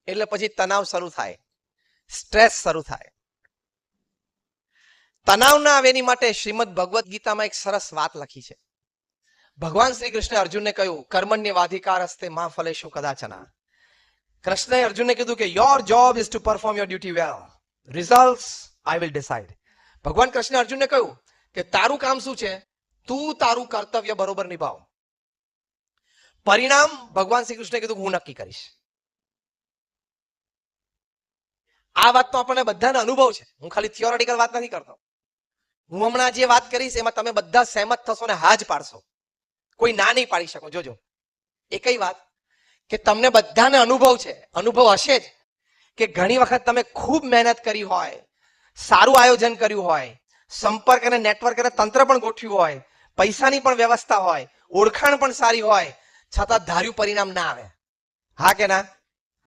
એટલે પછી તણાવ શરૂ થાય, સ્ટ્રેસ શરૂ થાય. તણાવ ના આવે એની માટે શ્રીમદ ભગવદ્ ગીતામાં એક સરસ વાત લખી છે. ભગવાન શ્રી કૃષ્ણે અર્જુનને કહ્યું, કર્મણ્યવાધિકાર હસ્તે મા ફલેષુ કદાચના. કૃષ્ણએ અર્જુનને કીધું કે your job is two perform your duty well, results I will decide. ભગવાન કૃષ્ણે અર્જુનને કહ્યું કે તારું કામ શું છે, તું તારું કર્તવ્ય બરોબર નિભાવ, પરિણામ ભગવાન શ્રી કૃષ્ણે કીધું હું નક્કી કરીશ. આ વાતનો આપણને બધાને અનુભવ છે, હું ખાલી થિયોરેટિકલ વાત નથી કરતો. હું હમણાં જે વાત કરીશ એમાં તમે બધા સહેમત થશો ને હા જ પાડશો, કોઈ ના નહીં પાડી શકો. જોજો, એ કઈ વાત કે તમને બધાને અનુભવ છે, અનુભવ હશે જ કે ઘણી વખત તમે ખૂબ મહેનત કરી હોય, સારું આયોજન કર્યું હોય, સંપર્ક અને નેટવર્ક અને તંત્ર પણ ગોઠવ્યું હોય, પૈસાની પણ વ્યવસ્થા હોય, ઓળખાણ પણ સારી હોય, છતાં ધાર્યું પરિણામ ના આવે. હા કે ના?